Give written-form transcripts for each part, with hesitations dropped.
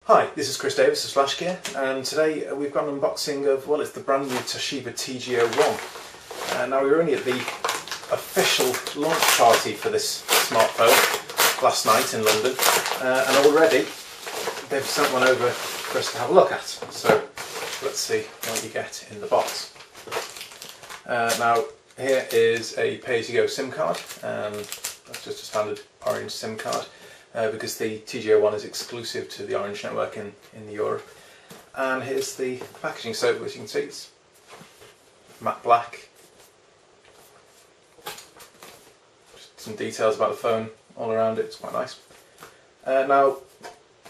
Hi, this is Chris Davis of Splash Gear, and today we've got an unboxing of, well, it's the brand new Toshiba TG01. Now we were only at the official launch party for this smartphone last night in London, and already they've sent one over for us to have a look at. So let's see what you get in the box. Now here is a pay-as-you-go SIM card. That's just a standard orange SIM card. Because the TG01 is exclusive to the Orange network in Europe. And here's the packaging. So as you can see, it's matte black. Just some details about the phone all around it. It's quite nice. Now,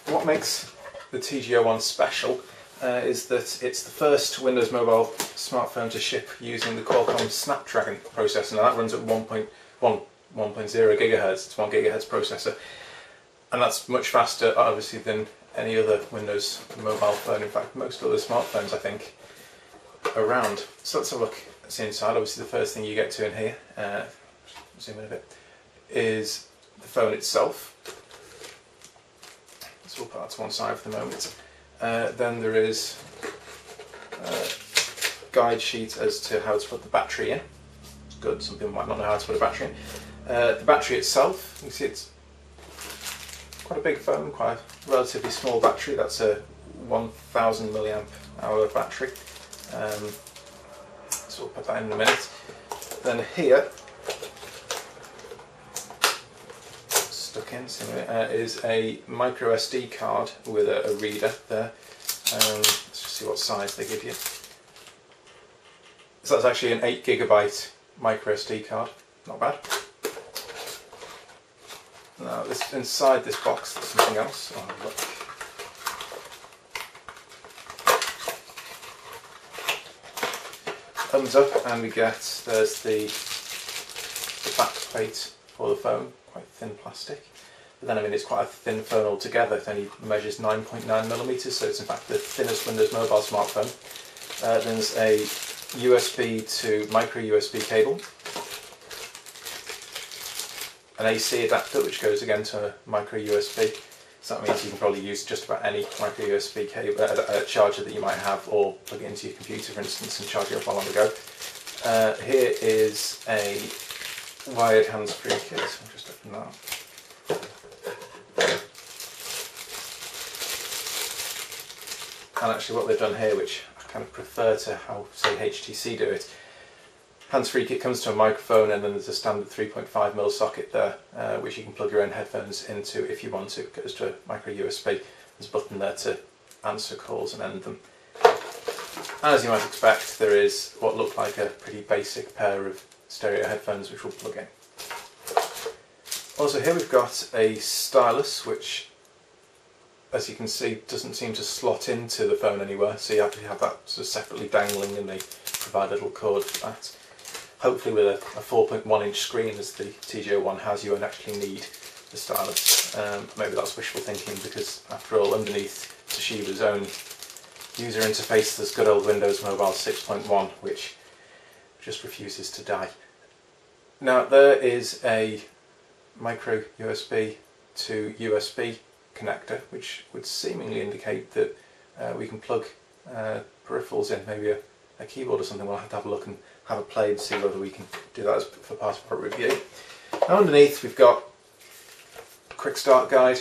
what makes the TG01 special is that it's the first Windows Mobile smartphone to ship using the Qualcomm Snapdragon processor. Now that runs at 1.0 GHz. It's 1 GHz processor. And that's much faster, obviously, than any other Windows mobile phone. In fact, most other smartphones, I think, around. So let's have a look at the inside. Obviously, the first thing you get to in here, zoom in a bit, is the phone itself. So we'll put that to one side for the moment. Then there is a guide sheet as to how to put the battery in. It's good. Some people might not know how to put a battery in. The battery itself, you can see it's quite a big phone, quite a relatively small battery. That's a 1000 milliamp hour battery. So we'll put that in a minute. Then here, stuck in, is a micro SD card with a reader there. Let's just see what size they give you. So that's actually an 8 GB micro SD card. Not bad. Now, inside this box there's something else. Oh, look. Thumbs up, and we get, there's the back plate for the phone, quite thin plastic. But then, I mean, it's quite a thin phone altogether. It only measures 9.9mm, so it's in fact the thinnest Windows Mobile smartphone. There's a USB to micro USB cable. An AC adapter which goes again to a micro USB, so that means you can probably use just about any micro USB cable, charger that you might have, or plug it into your computer for instance and charge it up while on the go. Here is a wired hands-free kit. I'll just open that. And actually what they've done here, which I kind of prefer to how, say, HTC do it, hands-free kit comes to a microphone, and then there's a standard 3.5mm socket there, which you can plug your own headphones into if you want to. It goes to a micro USB. There's a button there to answer calls and end them. As you might expect, there is what look like a pretty basic pair of stereo headphones which will plug in. Also, here we've got a stylus which, as you can see, doesn't seem to slot into the phone anywhere, so you have to have that sort of separately dangling, and they provide a little cord for that. Hopefully with a 4.1-inch screen, as the TG01 has, you won't actually need the stylus. Maybe that's wishful thinking, because after all, underneath Toshiba's own user interface there's good old Windows Mobile 6.1, which just refuses to die. Now there is a micro USB to USB connector, which would seemingly indicate that we can plug peripherals in, maybe a keyboard or something. We'll have to have a look and have a play and see whether we can do that as for part of our review. Now underneath we've got a quick start guide,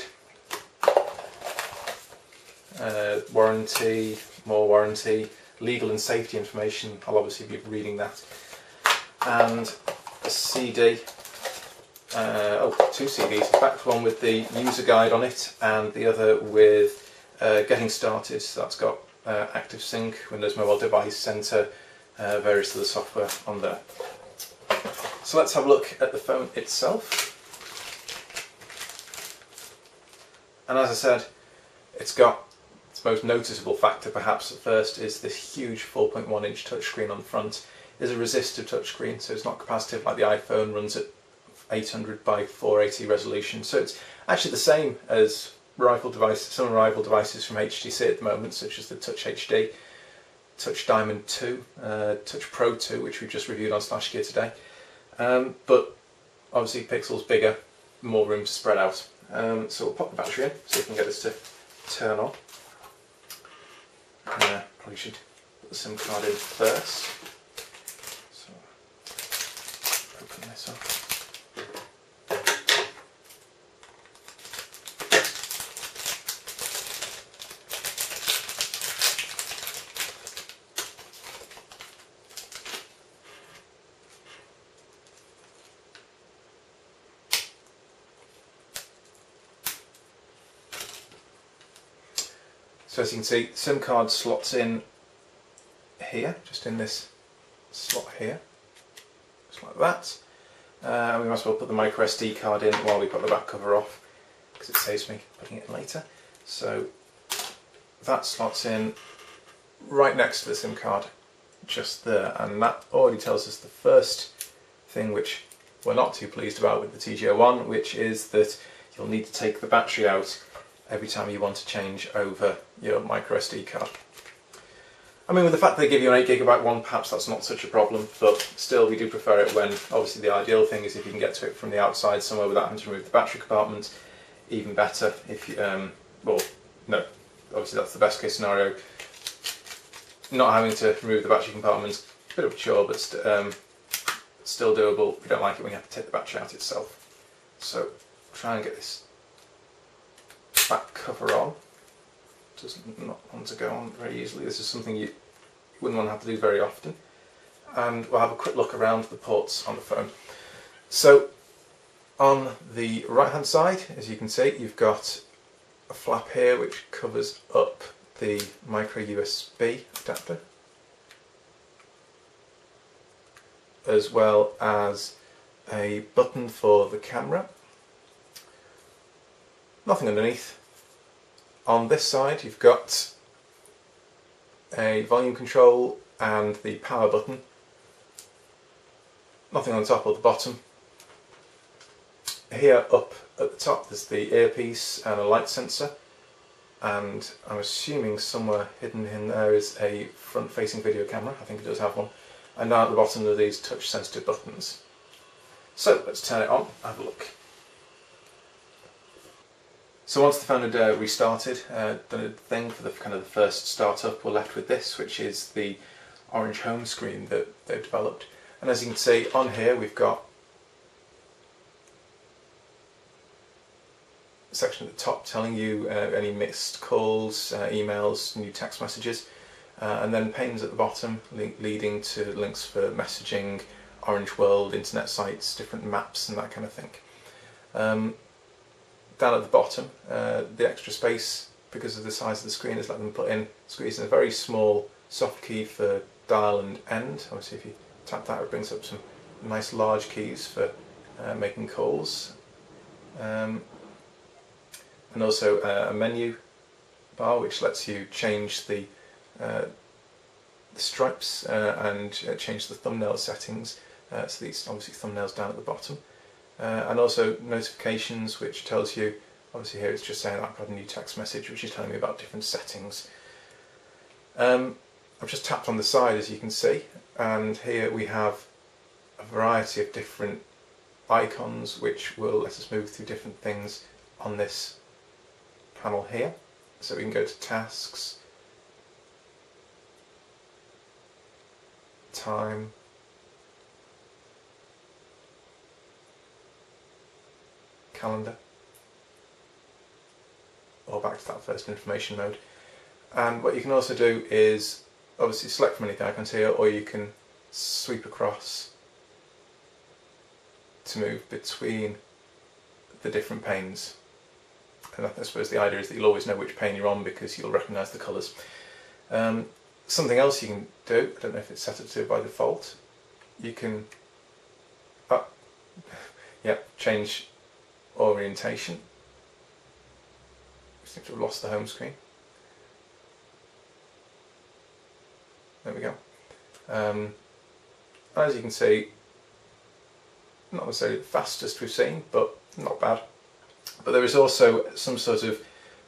warranty, more warranty, legal and safety information. I'll obviously be reading that, and a CD. Two CDs, in fact, one with the user guide on it and the other with getting started. So that's got Active Sync, Windows Mobile Device Center, various other software on there. So let's have a look at the phone itself. And as I said, it's got its most noticeable factor perhaps at first is this huge 4.1-inch touchscreen on the front. It is a resistive touchscreen, so it's not capacitive like the iPhone, runs at 800 by 480 resolution. So it's actually the same as some rival devices from HTC at the moment, such as the Touch HD, Touch Diamond 2, Touch Pro 2, which we've just reviewed on Splash Gear today. But obviously pixels bigger, more room to spread out. So we'll pop the battery in, so we can get this to turn on. Probably should put the SIM card in first. So open this up. So as you can see, the SIM card slots in here, just in this slot here, just like that. We might as well put the micro SD card in while we put the back cover off, because it saves me putting it in later. So that slots in right next to the SIM card, just there, and that already tells us the first thing which we're not too pleased about with the TG01, which is that you'll need to take the battery out every time you want to change over your micro SD card. I mean, with the fact they give you an 8GB one, perhaps that's not such a problem, but still we do prefer it when, obviously the ideal thing is if you can get to it from the outside somewhere without having to remove the battery compartment, even better. If you, well, no, obviously that's the best case scenario. Not having to remove the battery compartment, a bit of a chore, but still doable. We don't like it when you have to take the battery out itself. So try and get this back cover on. Does not want to go on very easily. This is something you wouldn't want to have to do very often. And we'll have a quick look around the ports on the phone. So on the right hand side, as you can see, you've got a flap here which covers up the micro USB adapter, as well as a button for the camera. Nothing underneath. On this side you've got a volume control and the power button. Nothing on the top or the bottom. Here up at the top there's the earpiece and a light sensor, and I'm assuming somewhere hidden in there is a front facing video camera. I think it does have one. And down at the bottom are these touch sensitive buttons. So let's turn it on, have a look. So once the phone had restarted, done a thing for the kind of the first startup, we're left with this, which is the orange home screen that they've developed. And as you can see on here, we've got a section at the top telling you any missed calls, emails, new text messages, and then panes at the bottom leading to links for messaging, Orange World, internet sites, different maps and that kind of thing. Down at the bottom, the extra space, because of the size of the screen, is let them squeeze in a very small soft key for dial and end. Obviously if you tap that it brings up some nice large keys for making calls. And also a menu bar which lets you change the stripes and change the thumbnail settings. So these obviously thumbnails down at the bottom. And also notifications, which tells you, obviously here it's just saying I've got a new text message which is telling me about different settings. I've just tapped on the side, as you can see, and here we have a variety of different icons which will let us move through different things on this panel here. So we can go to tasks, time, calendar, or back to that first information mode. And what you can also do is obviously select from any of the icons here, or you can sweep across to move between the different panes. And I suppose the idea is that you'll always know which pane you're on because you'll recognise the colours. Something else you can do, I don't know if it's set up to by default, you can change orientation. I seem to have lost the home screen. There we go. As you can see, not necessarily the fastest we've seen, but not bad. But there is also some sort of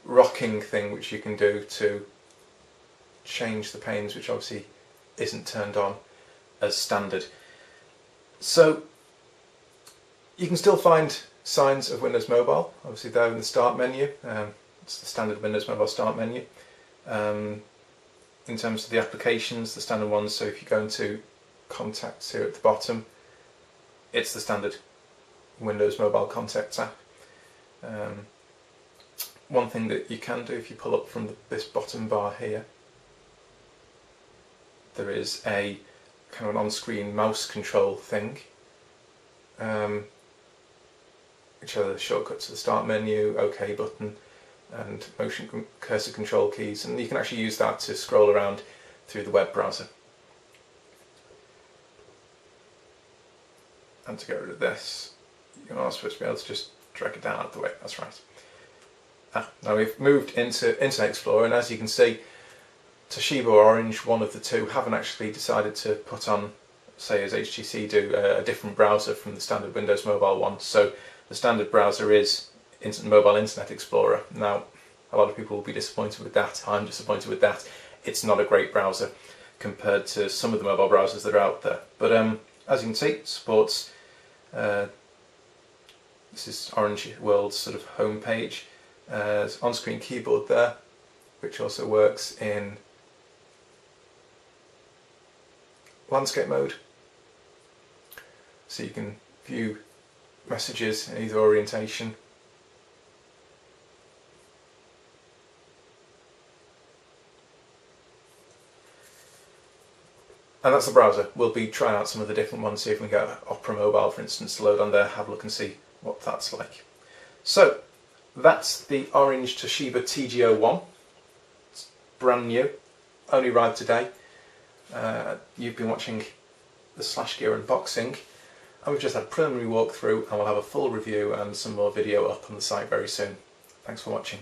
rocking thing which you can do to change the panes, which obviously isn't turned on as standard. So you can still find signs of Windows Mobile, obviously there in the start menu. It's the standard Windows Mobile start menu. in terms of the applications, the standard ones. So if you go into Contacts here at the bottom, it's the standard Windows Mobile Contacts app. One thing that you can do, if you pull up from this bottom bar here, there is a kind of an on-screen mouse control thing, which are the shortcuts to the start menu, OK button, and motion cursor control keys, and you can actually use that to scroll around through the web browser. And to get rid of this, you're not supposed to be able to just drag it down out of the way. That's right. Now we've moved into Internet Explorer, and as you can see, Toshiba or Orange, one of the two, haven't actually decided to put on, say as HTC do, a different browser from the standard Windows Mobile one. So the standard browser is Mobile Internet Explorer. Now, a lot of people will be disappointed with that. I'm disappointed with that. It's not a great browser compared to some of the mobile browsers that are out there. But as you can see, it supports, this is Orange World's sort of home page. There's on-screen keyboard there, which also works in landscape mode. So you can view messages in either orientation. And that's the browser. We'll be trying out some of the different ones, see if we can get Opera Mobile, for instance, to load on there, have a look and see what that's like. So, that's the Orange Toshiba TG01. It's brand new, only arrived today. You've been watching the Slash Gear unboxing, and we've just had a preliminary walkthrough, and we'll have a full review and some more video up on the site very soon. Thanks for watching.